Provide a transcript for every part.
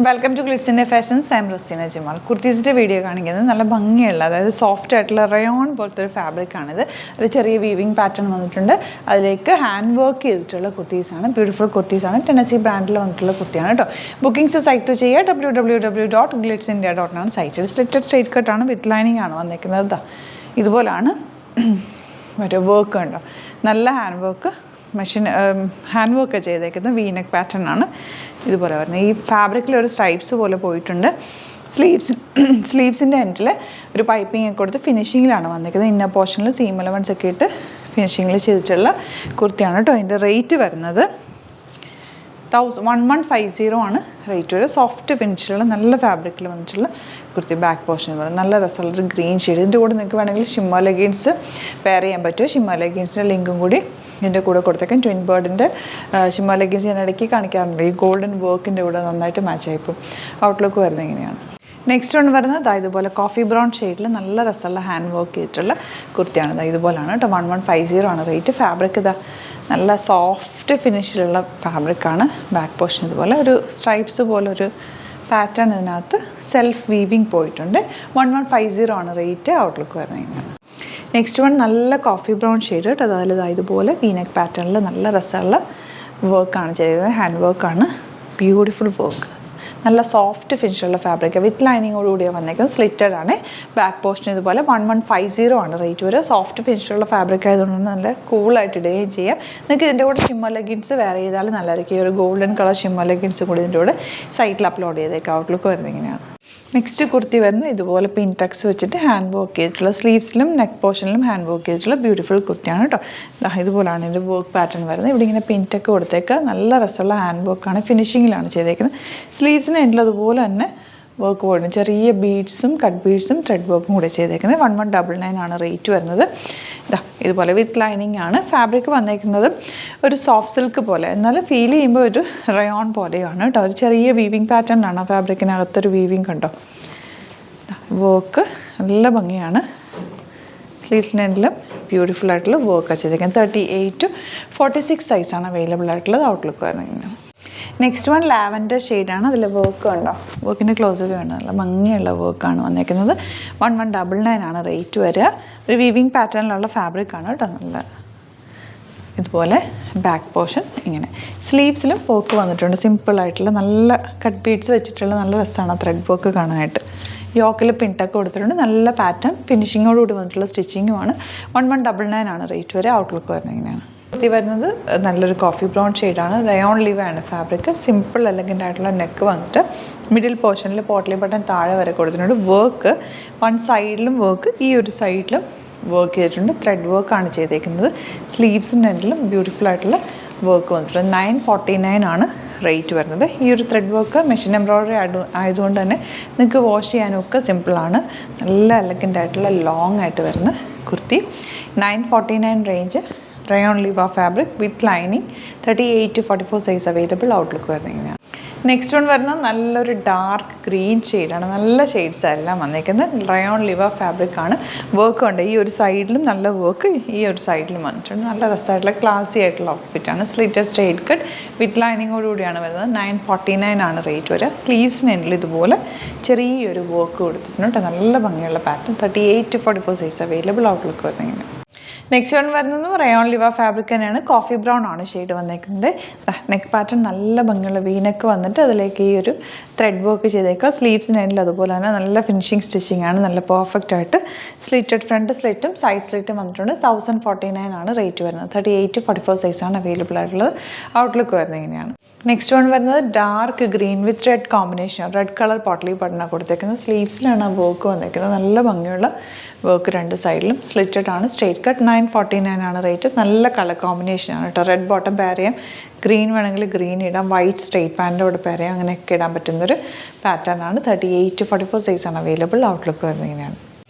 Welcome to ഗ്ലിറ്റ്സിൻ്റെ fashions. I'm Razeena Jamal. കുർത്തീസിൻ്റെ video കാണിക്കുന്നത് നല്ല ഭംഗിയുള്ള, അതായത് സോഫ്റ്റ് ആയിട്ടുള്ള റയോൺ പോലത്തെ ഒരു ഫാബ്രിക്കാണിത്. ഒരു ചെറിയ വീവിങ് പാറ്റേൺ വന്നിട്ടുണ്ട്. അതിലേക്ക് ഹാൻഡ് വർക്ക് ചെയ്തിട്ടുള്ള കുർത്തീസാണ്. ബ്യൂട്ടിഫുൾ കുർത്തീസാണ്. ടെന്നസി ബ്രാൻഡിൽ വന്നിട്ടുള്ള കുർത്തിയാണ് കേട്ടോ. ബുക്കിംഗ്സ് സൈറ്റ് ചെയ്യുക www.glitzindia.in ആണ് സൈറ്റ്. സ്ലിറ്റഡ് സ്ട്രേറ്റ് കട്ടാണ്, വിത്ത് ലൈനിങ് ആണ് വന്നിരിക്കുന്നത്. ഇതുപോലാണ് ഒരു വർക്ക് ഉണ്ടോ, നല്ല hand work, machine hand work ചെയ്തേക്കുന്നത് വീനെക്ക് പാറ്റേൺ ആണ്. ഇതുപോലെ വരുന്നത് ഈ ഫാബ്രിക്കിൽ ഒരു സ്ട്രൈപ്സ് പോലെ പോയിട്ടുണ്ട്. സ്ലീവ്സിൻ്റെ എൻഡിൽ ഒരു പൈപ്പിംഗ് ഒക്കെ കൊടുത്ത് ഫിനിഷിങ്ങിലാണ് വന്നിരിക്കുന്നത്. ഇന്നർ പോർഷനിൽ സീം എലമെൻറ്റ്സ് ഒക്കെ ഇട്ട് ഫിനിഷിങ്ങിൽ ചെയ്തിട്ടുള്ള കുർത്തിയാണ് കേട്ടോ. അതിൻ്റെ റേറ്റ് വരുന്നത് 1150 ആണ് റേറ്റ് വരെ. സോഫ്റ്റ് ഫിനിഷിലുള്ള നല്ല ഫാബ്രിക്കിൽ വന്നിട്ടുള്ള കുർത്തി. ബാക്ക് പോർഷൻ പറയുന്നത് നല്ല രസമുള്ളൊരു ഗ്രീൻ ഷെയ്ഡ്. ഇതിൻ്റെ കൂടെ നിങ്ങൾക്ക് വേണമെങ്കിൽ ഷിമ്മർ ലെഗിൻസ് പെയർ ചെയ്യാൻ പറ്റുമോ. ഷിമ്മർ ലെഗിൻസിൻ്റെ ലിങ്കും കൂടി ഇതിൻ്റെ കൂടെ കൊടുത്തേക്കാം. ട്വിൻ ബേർഡിൻ്റെ ഷിമ്മർ ലെഗിൻസ് ഞാൻ ഇടയ്ക്ക് കാണിക്കാറുണ്ട്. ഈ ഗോൾഡൻ വർക്കിൻ്റെ കൂടെ നന്നായിട്ട് മാച്ച് ആയിപ്പോൾ. ഔട്ട്ലുക്ക് വരുന്നത് ഇങ്ങനെയാണ്. നെക്സ്റ്റ് വൺ വരുന്നത് ഇതുപോലെ കോഫി ബ്രൗൺ ഷെയ്ഡിൽ നല്ല രസമുള്ള ഹാൻഡ് വർക്ക് ചെയ്തിട്ടുള്ള കുർത്തിയാണ്. ഇതുപോലെയാണ് കേട്ടോ. 1150 ആണ് റേറ്റ്. ഫാബ്രിക് നല്ല സോഫ്റ്റ് ഫിനിഷിലുള്ള ഫാബ്രിക്കാണ്. ബാക്ക് പോർഷൻ ഇതുപോലെ ഒരു സ്ട്രൈപ്സ് പോലെ ഒരു പാറ്റേൺ ഇതിനകത്ത് സെൽഫ് വീവിങ് പോയിട്ടുണ്ട്. 1150 ആണ് റേറ്റ്. ഔട്ട്ലുക്ക് വരുന്നത്. നെക്സ്റ്റ് വൺ നല്ല കോഫി ബ്രൗൺ ഷെയ്ഡ് കേട്ടോ. അതിൽ ഇതുപോലെ വീനെക്ക് പാറ്റേണിൽ നല്ല രസമുള്ള വർക്കാണ് ചെയ്തത്. ഹാൻഡ് വർക്കാണ്. Beautiful work. നല്ല സോഫ്റ്റ് ഫിനിഷുള്ള ഫാബ്രിക് വിത്ത് ലൈനിങ്ങോടുകൂടിയാണ് വന്നേക്കുന്നത്. സ്ലിറ്റഡ് ആണ്. ബാക്ക് പോർഷൻ ഇതുപോലെ 1150 ആണ് റേറ്റ് വരെ. സോഫ്റ്റ് ഫിനിഷുള്ള ഫാബ്രിക് ആയതുകൊണ്ട് നല്ല കൂളായിട്ട് ഇടുകയും ചെയ്യാം. നിങ്ങൾക്ക് ഇതിൻ്റെ കൂടെ ഷിമ്മർ ലെഗിൻസ് വേറെ ചെയ്താൽ നല്ലതായിരിക്കും. ഒരു ഗോൾഡൻ കളർ ഷിമ്മർ ലെഗിൻസ് കൂടി ഇതിൻ്റെ കൂടെ സൈറ്റിൽ അപ്ലോഡ് ചെയ്തേക്കാം. ഔട്ട്ലുക്ക് വരുന്നത് ഇങ്ങനെയാണ്. നെക്സ്റ്റ് കുർത്തി വരുന്നത് ഇതുപോലെ പിൻ ടക്സ് വെച്ചിട്ട് ഹാൻഡ് വർക്ക് ചെയ്തിട്ടുള്ള, സ്ലീവ്സിലും നെക്ക് പോർഷനിലും ഹാൻഡ് വർക്ക് ചെയ്തിട്ടുള്ള ബ്യൂട്ടിഫുൾ കുർത്തിയാണ് കേട്ടോ. ഇതുപോലാണ് ഇതിൻ്റെ വർക്ക് പാറ്റേൺ വരുന്നത്. ഇവിടെ ഇങ്ങനെ പിൻ ടക്ക് കൊടുത്തേക്കുക. നല്ല രസമുള്ള ഹാൻഡ് വർക്കാണ്. ഫിനിഷിങ്ങിലാണ് ചെയ്തേക്കുന്നത്. സ്ലീവ്സിന് എൻഡിൽ അതുപോലെ തന്നെ വർക്ക് പോയിട്ടുണ്ട്. ചെറിയ ബീഡ്സും കട്ട് ബീഡ്സും ത്രെഡ് വർക്കും കൂടെ ചെയ്തേക്കുന്നത്. 1199 ആണ് റേറ്റ് വരുന്നത്. ഇതുപോലെ വിത്ത് ലൈനിങ് ആണ്. ഫാബ്രിക് വന്നേക്കുന്നത് ഒരു സോഫ്റ്റ് സിൽക്ക് പോലെ, എന്നാൽ ഫീൽ ചെയ്യുമ്പോൾ ഒരു റയോൺ പോലെയാണ് കേട്ടോ. ഒരു ചെറിയ വീവിങ് പാറ്റേൺ ആണ് ഫാബ്രിക്കിനകത്തൊരു വീവിങ് കണ്ടോ. വർക്ക് നല്ല ഭംഗിയാണ്. സ്ലീവ്സിൻ്റെ എൻഡിലും ബ്യൂട്ടിഫുൾ ആയിട്ടുള്ള വർക്ക് ചെയ്തേക്കുന്നത്. 38 to 46 സൈസാണ് അവൈലബിൾ ആയിട്ടുള്ളത്. ഔട്ട്ലുക്ക് വരുന്നത്. നെക്സ്റ്റ് വൺ ലാവൻഡർ ഷെയ്ഡാണ്. അതിൽ വർക്ക് ഉണ്ടോ, വർക്കിൻ്റെ ക്ലോസൊക്കെ വേണം. നല്ല ഭംഗിയുള്ള വർക്കാണ് വന്നേക്കുന്നത്. 1199 ആണ് റേറ്റ് വരിക. ഒരു വീവിങ് പാറ്റേണിലുള്ള ഫാബ്രിക്കാണ് കേട്ടോ. നല്ല ഇതുപോലെ ബാക്ക് പോർഷൻ ഇങ്ങനെ. സ്ലീവ്സിലും വർക്ക് വന്നിട്ടുണ്ട്. സിമ്പിളായിട്ടുള്ള നല്ല കട്ട് ബീഡ്സ് വെച്ചിട്ടുള്ള നല്ല രസമാണ് ത്രെഡ് വർക്ക് കാണാനായിട്ട്. യോക്കിൽ പിൻടക്ക് കൊടുത്തിട്ടുണ്ട്. നല്ല പാറ്റേൺ ഫിനിഷിങ്ങോടുകൂടി വന്നിട്ടുള്ള സ്റ്റിച്ചിങ്ങുമാണ്. 1199 ആണ് റേറ്റ് വരെ. ഔട്ട്ലുക്ക് വരുന്നത് ഇങ്ങനെയാണ്. കുർത്തി വരുന്നത് നല്ലൊരു കോഫി ബ്രൗൺ ഷെയ്ഡാണ്. റയോൺ ലിവാണ് ഫാബ്രിക്. സിമ്പിൾ എലഗൻ്റ് ആയിട്ടുള്ള നെക്ക് വന്നിട്ട് മിഡിൽ പോർഷനിൽ പോട്ട്ലി ബട്ടൺ താഴെ വരെ കൊടുത്തിട്ടുണ്ട്. വർക്ക് വൺ സൈഡിലും വർക്ക്, ഈ ഒരു സൈഡിലും വർക്ക് ചെയ്തിട്ടുണ്ട്. ത്രെഡ് വർക്കാണ് ചെയ്തേക്കുന്നത്. സ്ലീവ്സിൻ്റെ എൻഡിലും ബ്യൂട്ടിഫുൾ ആയിട്ടുള്ള വർക്ക് വന്നിട്ടുണ്ട്. 949 ആണ് റേറ്റ് വരുന്നത്. ഈ ഒരു ത്രെഡ് വർക്ക് മെഷീൻ എംബ്രോയ്ഡറി ആയതുകൊണ്ട് തന്നെ നിങ്ങൾക്ക് വാഷ് ചെയ്യാനും ഒക്കെ സിമ്പിളാണ്. നല്ല എലഗൻ്റ് ആയിട്ടുള്ള ലോങ് ആയിട്ട് വരുന്ന kurti. 949 range. Rayon Liva fabric with lining. 38 to 44 size available. Outlook വരുന്നത് ഇങ്ങനെയാണ്. നെക്സ്റ്റ് വൺ വരുന്നത് നല്ലൊരു ഡാർക്ക് ഗ്രീൻ ഷെയ്ഡാണ്. നല്ല ഷെയ്ഡ്സ് എല്ലാം വന്നേക്കുന്നത്. റയോൺ ലിവ ഫാബ്രിക് ആണ്. വർക്ക് ഉണ്ട്. ഈ ഒരു സൈഡിലും നല്ല വർക്ക്, ഈ ഒരു സൈഡിലും വന്നിട്ടുണ്ട്. നല്ല രസമായിട്ടുള്ള ക്ലാസി ആയിട്ടുള്ള ഔട്ട്ഫിറ്റാണ്. സ്ലിറ്റഡ് സ്ട്രേറ്റ് കട്ട് വിത്ത് ലൈനിങ്ങോടുകൂടിയാണ് വരുന്നത്. 949 ആണ് റേറ്റ് വരിക. സ്ലീവ്സിന് എൻഡിൽ ഇതുപോലെ ചെറിയൊരു വർക്ക് കൊടുത്തിട്ടുണ്ട്. നല്ല ഭംഗിയുള്ള pattern. 38 to 44 size available. Outlook വരുന്നത് ഇങ്ങനെ. നെക്സ്റ്റ് വൺ വരുന്നത് റയോൺ ലിവ ഫാബ്രിക് തന്നെയാണ്. കോഫി ബ്രൗൺ ആണ് ഷെയ്ഡ് വന്നേക്കുന്നത്. നെക്ക് പാറ്റേൺ നല്ല ഭംഗിയുള്ള വീനെക്ക് വന്നിട്ട് അതിലേക്ക് ഈ ഒരു ത്രെഡ് വർക്ക് ചെയ്തേക്കുക. സ്ലീവ്സിന് എൻഡിൽ അതുപോലെ തന്നെ നല്ല ഫിനിഷിങ് സ്റ്റിച്ചിങ് ആണ്. നല്ല പെർഫെക്റ്റ് ആയിട്ട് സ്ലിറ്റഡ് ഫ്രണ്ട് സ്ലിറ്റും സൈഡ് സ്ലിറ്റും വന്നിട്ടുണ്ട്. 1049 ആണ് റേറ്റ് വരുന്നത്. 38 to 44 സൈസാണ് അവൈലബിൾ ആയിട്ടുള്ളത്. ഔട്ട്ലുക്ക് വരുന്നത് ഇങ്ങനെയാണ്. നെക്സ്റ്റ് വൺ വരുന്നത് dark green with red combination. Red colour potli ബട്ടണാണ് കൊടുത്തേക്കുന്നത്. സ്ലീവ്സിലാണ് ആ വർക്ക് വന്നേക്കുന്നത്. നല്ല ഭംഗിയുള്ള വർക്ക് രണ്ട് സൈഡിലും. സ്ലിറ്റഡ് ആണ്. Straight cut. 949 ആണ് റേറ്റ്. നല്ല കളർ കോമ്പിനേഷനാണ് കേട്ടോ. റെഡ് ബോട്ടം പെയർ ചെയ്യാം. ഗ്രീൻ വേണമെങ്കിൽ ഗ്രീൻ ഇടാം. വൈറ്റ് സ്ട്രേറ്റ് പാൻറ്റിൻ്റെ കൂടെ പെയർ ചെയ്യാം. അങ്ങനെയൊക്കെ ഇടാൻ പറ്റുന്നൊരു പാറ്റേൺ ആണ്. 38 to 44 സൈസാണ് അവൈലബിൾ. ഔട്ട്ലുക്ക് വരുന്നത് ഇങ്ങനെയാണ്.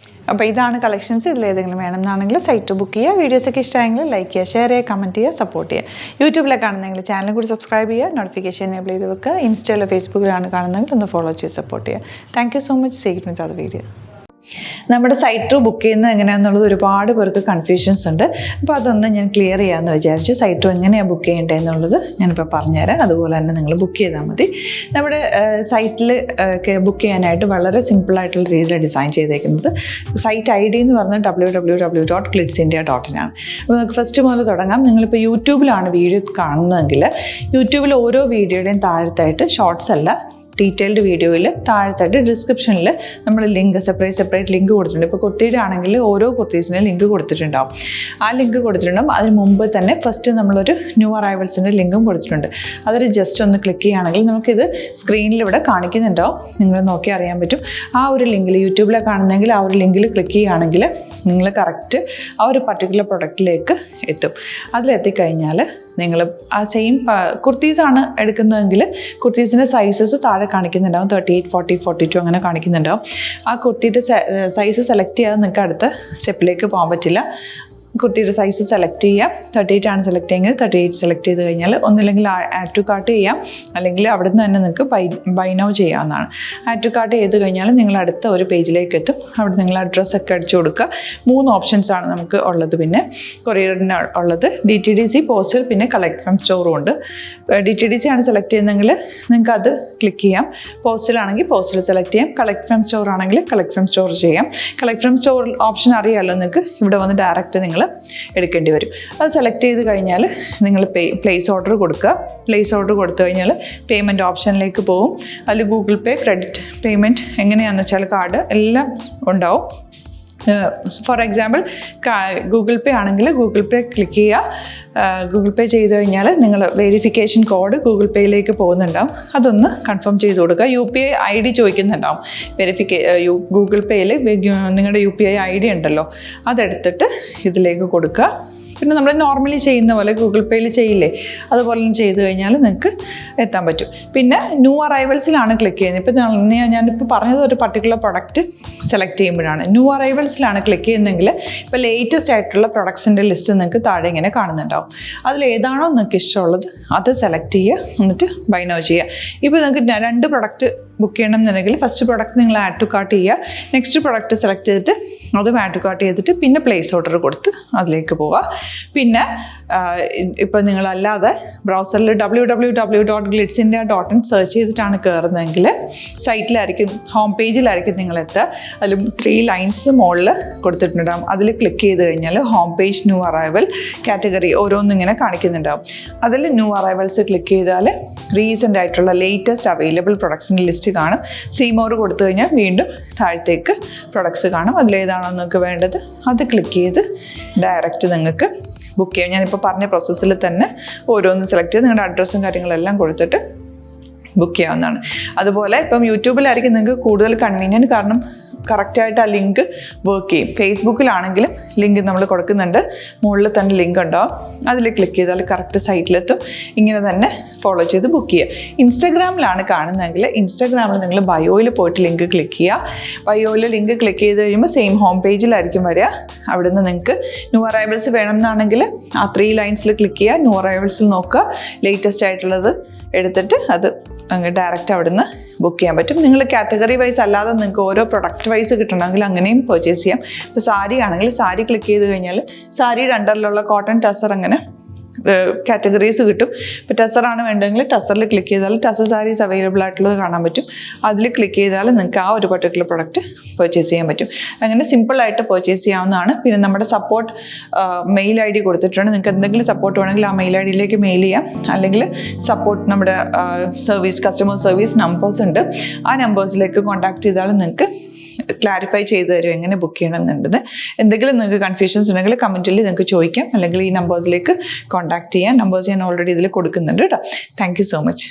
അപ്പോൾ ഇതാണ് കളക്ഷൻസ്. ഇതിലേതെങ്കിലും വേണമെന്നാണെങ്കിൽ സൈറ്റ് ബുക്ക് ചെയ്യുക. വീഡിയോസൊക്കെ ഇഷ്ടമായെങ്കിൽ ലൈക്ക് ചെയ്യുക, ഷെയർ ചെയ്യുക, കമൻറ്റ് ചെയ്യുക, സപ്പോർട്ട് ചെയ്യുക. യൂട്യൂബിലെ കാണുന്നെങ്കിൽ ചാനൽ കൂടി സബ്സ്ക്രൈബ് ചെയ്യുക. നോട്ടിഫിക്കേഷൻ എനേബിൾ ചെയ്ത് വെക്കുക. ഇൻസ്റ്റയിലോ ഫേസ്ബുക്കിലാണ് കാണുന്നതെങ്കിൽ ഒന്ന് ഫോളോ ചെയ്ത് സപ്പോർട്ട് ചെയ്യുക. Thank you so much. See you with other video. നമ്മുടെ സൈറ്റ് ത്രൂ ബുക്ക് ചെയ്യുന്നത് എങ്ങനെയാണെന്നുള്ളത് ഒരുപാട് പേർക്ക് കൺഫ്യൂഷൻസ് ഉണ്ട്. അപ്പോൾ അതൊന്ന് ഞാൻ ക്ലിയർ ചെയ്യാമെന്ന് വിചാരിച്ചു. സൈറ്റ് ത്രൂ എങ്ങനെയാണ് ബുക്ക് ചെയ്യേണ്ടത് എന്നുള്ളത് ഞാനിപ്പോൾ പറഞ്ഞുതരാം. അതുപോലെ തന്നെ നിങ്ങൾ ബുക്ക് ചെയ്താൽ മതി. നമ്മുടെ സൈറ്റിൽ ബുക്ക് ചെയ്യാനായിട്ട് വളരെ സിമ്പിളായിട്ടുള്ള രീതിയിൽ ഡിസൈൻ ചെയ്തേക്കുന്നത്. സൈറ്റ് ID എന്ന് പറഞ്ഞാൽ www.glitzindia.in ആണ്. അപ്പോൾ നമുക്ക് ഫസ്റ്റ് മുതൽ തുടങ്ങാം. നിങ്ങളിപ്പോൾ യൂട്യൂബിലാണ് വീഡിയോ കാണുന്നതെങ്കിൽ യൂട്യൂബിൽ ഓരോ വീഡിയോയുടെയും താഴത്തായിട്ട് ഷോർട്സ് അല്ല, ഡീറ്റെയിൽഡ് വീഡിയോയിൽ താഴത്തായിട്ട് ഡിസ്ക്രിപ്ഷനിൽ നമ്മൾ ലിങ്ക് സെപ്പറേറ്റ് ലിങ്ക് കൊടുത്തിട്ടുണ്ട്. ഇപ്പോൾ കുർത്തിയുടെ ആണെങ്കിൽ ഓരോ കുർത്തീസിനും ലിങ്ക് കൊടുത്തിട്ടുണ്ടാവും. ആ ലിങ്ക് കൊടുത്തിട്ടുണ്ടാവും. അതിന് മുമ്പ് തന്നെ ഫസ്റ്റ് നമ്മളൊരു ന്യൂ അറൈവൽസിൻ്റെ ലിങ്കും കൊടുത്തിട്ടുണ്ട്. അതൊരു ജസ്റ്റ് ഒന്ന് ക്ലിക്ക് ചെയ്യുകയാണെങ്കിൽ നമുക്കിത് സ്ക്രീനിൽ ഇവിടെ കാണിക്കുന്നുണ്ടാവും. നിങ്ങൾ നോക്കി അറിയാൻ പറ്റും. ആ ഒരു ലിങ്കിൽ യൂട്യൂബിലെ കാണുന്നെങ്കിൽ ആ ഒരു ലിങ്കിൽ ക്ലിക്ക് ചെയ്യുകയാണെങ്കിൽ നിങ്ങൾ കറക്റ്റ് ആ ഒരു പർട്ടിക്കുലർ പ്രൊഡക്റ്റിലേക്ക് എത്തും. അതിലെത്തിക്കഴിഞ്ഞാൽ നിങ്ങൾ ആ സെയിം കുർത്തീസാണ് എടുക്കുന്നതെങ്കിൽ കുർത്തീസിൻ്റെ സൈസസ് താഴെ കാണിക്കുന്നുണ്ടാവും. 38, 40, 42 അങ്ങനെ കാണിക്കുന്നുണ്ടാവും. ആ കുർത്തിയുടെ സൈസ് സെലക്ട് ചെയ്യാതെ നിങ്ങൾക്ക് അടുത്ത സ്റ്റെപ്പിലേക്ക് പോകാൻ പറ്റില്ല. കുർത്തിയുടെ സൈസ് സെലക്ട് ചെയ്യാം. 38 ആണ് സെലക്ട് ചെയ്യുന്നത്. 38 സെലക്ട് ചെയ്ത് കഴിഞ്ഞാൽ ഒന്നില്ലെങ്കിൽ ആഡ് ടു കാർട്ട് ചെയ്യാം, അല്ലെങ്കിൽ അവിടെ നിന്ന് തന്നെ നിങ്ങൾക്ക് ബൈ നൗ ചെയ്യാവുന്നതാണ്. ആഡ് ടു കാർട്ട് ചെയ്ത് കഴിഞ്ഞാൽ നിങ്ങൾ അടുത്ത ഒരു പേജിലേക്ക് എത്തും. അവിടെ നിങ്ങൾ അഡ്രസ്സൊക്കെ അടിച്ചു കൊടുക്കുക. 3 ഓപ്ഷൻസാണ് നമുക്ക് ഉള്ളത്. പിന്നെ കൊറിയറിന് ഉള്ളത് DTDC, പോസ്റ്റൽ, പിന്നെ കളക്ട് ഫ്രം സ്റ്റോറും ഉണ്ട്. DTDC ആണ് സെലക്ട് ചെയ്യുന്നതെങ്കിൽ നിങ്ങൾക്ക് അത് ക്ലിക്ക് ചെയ്യാം. പോസ്റ്റലാണെങ്കിൽ പോസ്റ്റൽ സെലക്ട് ചെയ്യാം. കളക്ട് ഫ്രം സ്റ്റോർ ആണെങ്കിൽ കളക്ട് ഫ്രം സ്റ്റോർ ചെയ്യാം. കളക്ട് ഫ്രം സ്റ്റോർ ഓപ്ഷൻ അറിയാമല്ലോ നിങ്ങൾക്ക്. ഇവിടെ വന്ന് ഡയറക്റ്റ് നിങ്ങൾ എടുക്കേണ്ടി വരും. അത് സെലക്ട് ചെയ്ത് കഴിഞ്ഞാൽ നിങ്ങൾ പ്ലേസ് ഓർഡർ കൊടുക്കുക. പ്ലേസ് ഓർഡർ കൊടുത്തു കഴിഞ്ഞാൽ പേയ്മെൻറ്റ് ഓപ്ഷനിലേക്ക് പോകും. അതിൽ ഗൂഗിൾ പേ, ക്രെഡിറ്റ് പേയ്മെൻറ്റ് എങ്ങനെയാണെന്ന് വെച്ചാൽ കാർഡ് എല്ലാം ഉണ്ടാവും. ഫോർ എക്സാമ്പിൾ ഗൂഗിൾ പേ ആണെങ്കിൽ ഗൂഗിൾ പേ ക്ലിക്ക് ചെയ്യുക. ഗൂഗിൾ പേ ചെയ്ത് കഴിഞ്ഞാൽ നിങ്ങൾ വെരിഫിക്കേഷൻ കോഡ് ഗൂഗിൾ പേയിലേക്ക് പോകുന്നുണ്ടാവും. അതൊന്ന് കൺഫേം ചെയ്ത് കൊടുക്കുക. UPI ID ചോദിക്കുന്നുണ്ടാവും. ഗൂഗിൾ പേയിൽ നിങ്ങളുടെ UPI ID ഉണ്ടല്ലോ, അതെടുത്തിട്ട് ഇതിലേക്ക് കൊടുക്കുക. പിന്നെ നമ്മൾ നോർമലി ചെയ്യുന്ന പോലെ ഗൂഗിൾ പേയിൽ ചെയ്യില്ലേ, അതുപോലെ ചെയ്ത് കഴിഞ്ഞാൽ നിങ്ങൾക്ക് എത്താൻ പറ്റും. പിന്നെ ന്യൂ അറൈവൽസിലാണ് ക്ലിക്ക് ചെയ്യുന്നത്. ഇപ്പോൾ ഞാനിപ്പോൾ പറഞ്ഞത് ഒരു പർട്ടിക്കുലർ പ്രൊഡക്റ്റ് സെലക്ട് ചെയ്യുമ്പോഴാണ്. ന്യൂ അറൈവൽസിലാണ് ക്ലിക്ക് ചെയ്യുന്നതെങ്കിൽ ഇപ്പോൾ ലേറ്റസ്റ്റ് ആയിട്ടുള്ള പ്രൊഡക്ട്സിൻ്റെ ലിസ്റ്റ് നിങ്ങൾക്ക് താഴെ ഇങ്ങനെ കാണുന്നുണ്ടാവും. അതിലേതാണോ നിങ്ങൾക്ക് ഇഷ്ടമുള്ളത് അത് സെലക്ട് ചെയ്യുക, എന്നിട്ട് ബൈ നൗ ചെയ്യുക. ഇപ്പോൾ നിങ്ങൾക്ക് 2 പ്രൊഡക്റ്റ് ബുക്ക് ചെയ്യണം എന്നുണ്ടെങ്കിൽ ഫസ്റ്റ് പ്രൊഡക്റ്റ് നിങ്ങൾ ആഡ് ടു കാർട്ട് ചെയ്യുക. നെക്സ്റ്റ് പ്രൊഡക്റ്റ് സെലക്ട് ചെയ്തിട്ട് അതും ആഡ് ടു കാർട്ട് ചെയ്തിട്ട് പിന്നെ പ്ലേസ് ഓർഡർ കൊടുത്ത് അതിലേക്ക് പോവുക. പിന്നെ ഇപ്പോൾ നിങ്ങളല്ലാതെ ബ്രൗസറിൽ www.glitzindia.in സെർച്ച് ചെയ്തിട്ടാണ് കയറുന്നതെങ്കിൽ സൈറ്റിലായിരിക്കും, ഹോം പേജിലായിരിക്കും നിങ്ങളെത്തുക. അതിൽ 3 ലൈൻസ് മുകളിൽ കൊടുത്തിട്ടുണ്ടാകും. അതിൽ ക്ലിക്ക് ചെയ്ത് കഴിഞ്ഞാൽ home page, new arrival, category ഓരോന്നിങ്ങനെ കാണിക്കുന്നുണ്ടാകും. അതിൽ ന്യൂ അറൈവൽസ് ക്ലിക്ക് ചെയ്താൽ റീസെൻ്റ് ആയിട്ടുള്ള ലേറ്റസ്റ്റ് അവൈലബിൾ പ്രൊഡക്ട്സിൻ്റെ ലിസ്റ്റ് കാണും. സീമോർ കൊടുത്തു കഴിഞ്ഞാൽ വീണ്ടും താഴത്തേക്ക് പ്രൊഡക്ട്സ് കാണും. അതിലേതാണോ നിങ്ങൾക്ക് വേണ്ടത് അത് ക്ലിക്ക് ചെയ്ത് ഡയറക്റ്റ് നിങ്ങൾക്ക് ബുക്ക് ചെയ്യാം. ഞാനിപ്പോൾ പറഞ്ഞ പ്രോസസ്സിൽ തന്നെ ഓരോന്ന് സെലക്ട് ചെയ്ത് നിങ്ങളുടെ അഡ്രസ്സും കാര്യങ്ങളെല്ലാം കൊടുത്തിട്ട് ബുക്ക് ചെയ്യാവുന്നതാണ്. അതുപോലെ ഇപ്പം യൂട്യൂബിലായിരിക്കും നിങ്ങൾക്ക് കൂടുതൽ കൺവീനിയൻറ്റ്, കാരണം കറക്റ്റായിട്ട് ആ ലിങ്ക് വർക്ക് ചെയ്യും. ഫേസ്ബുക്കിലാണെങ്കിലും ലിങ്ക് നമ്മൾ കൊടുക്കുന്നുണ്ട്, മുകളിൽ തന്നെ ലിങ്ക് ഉണ്ടാവും. അതിൽ ക്ലിക്ക് ചെയ്താൽ കറക്റ്റ് സൈറ്റിലെത്തും. ഇങ്ങനെ തന്നെ ഫോളോ ചെയ്ത് ബുക്ക് ചെയ്യുക. ഇൻസ്റ്റാഗ്രാമിലാണ് കാണുന്നതെങ്കിൽ ഇൻസ്റ്റാഗ്രാമിൽ നിങ്ങൾ ബയോയിൽ പോയിട്ട് ലിങ്ക് ക്ലിക്ക് ചെയ്യുക. ബയോയിൽ ലിങ്ക് ക്ലിക്ക് ചെയ്ത് കഴിയുമ്പോൾ സെയിം ഹോം പേജിലായിരിക്കും വരിക. അവിടെ നിന്ന് നിങ്ങൾക്ക് ന്യൂ അറൈവൽസ് വേണമെന്നാണെങ്കിൽ ആ 3 ലൈൻസിൽ ക്ലിക്ക് ചെയ്യുക. ന്യൂ അറൈവൽസിൽ നോക്കുക, ലേറ്റസ്റ്റ് ആയിട്ടുള്ളത് എടുത്തിട്ട് അത് അങ്ങ് ഡയറക്റ്റ് അവിടെ നിന്ന് ബുക്ക് ചെയ്യാൻ പറ്റും. നിങ്ങൾ കാറ്റഗറി വൈസ് അല്ലാതെ നിങ്ങൾക്ക് ഓരോ പ്രൊഡക്റ്റ് വൈസ് കിട്ടണമെങ്കിൽ അങ്ങനെയും പർച്ചേസ് ചെയ്യാം. ഇപ്പോൾ സാരി ആണെങ്കിൽ സാരി ക്ലിക്ക് ചെയ്ത് കഴിഞ്ഞാൽ സാരിയുടെ അണ്ടറിലുള്ള കോട്ടൺ, ടസർ അങ്ങനെ കാറ്റഗറീസ് കിട്ടും. ഇപ്പോൾ ടസറാണ് വേണ്ടതെങ്കിൽ ടസറിൽ ക്ലിക്ക് ചെയ്താൽ ടസർ സാരീസ് അവൈലബിൾ ആയിട്ടുള്ളത് കാണാൻ പറ്റും. അതിൽ ക്ലിക്ക് ചെയ്താൽ നിങ്ങൾക്ക് ആ ഒരു പർട്ടിക്കുലർ പ്രൊഡക്റ്റ് പർച്ചേസ് ചെയ്യാൻ പറ്റും. അങ്ങനെ സിമ്പിളായിട്ട് പർച്ചേസ് ചെയ്യാവുന്നതാണ്. പിന്നെ നമ്മുടെ സപ്പോർട്ട് മെയിൽ ID കൊടുത്തിട്ടുണ്ട്. നിങ്ങൾക്ക് എന്തെങ്കിലും സപ്പോർട്ട് വേണമെങ്കിൽ ആ മെയിൽ IDയിലേക്ക് മെയിൽ ചെയ്യാം. അല്ലെങ്കിൽ സപ്പോർട്ട് നമ്മുടെ കസ്റ്റമർ സർവീസ് നമ്പേഴ്സ് ഉണ്ട്. ആ നമ്പേഴ്സിലേക്ക് കോൺടാക്ട് ചെയ്താൽ നിങ്ങൾക്ക് ക്ലാരിഫൈ ചെയ്ത് തരും എങ്ങനെ ബുക്ക് ചെയ്യണം എന്നുള്ളത്. എന്തെങ്കിലും നിങ്ങൾക്ക് കൺഫ്യൂഷൻസ് ഉണ്ടെങ്കിൽ കമൻറ്റിൽ നിങ്ങൾക്ക് ചോദിക്കാം, അല്ലെങ്കിൽ ഈ നമ്പേഴ്സിലേക്ക് കോൺടാക്ട് ചെയ്യാം. നമ്പേഴ്സ് ഞാൻ ഓൾറെഡി ഇതിൽ കൊടുക്കുന്നുണ്ട് കേട്ടോ. Thank you so much.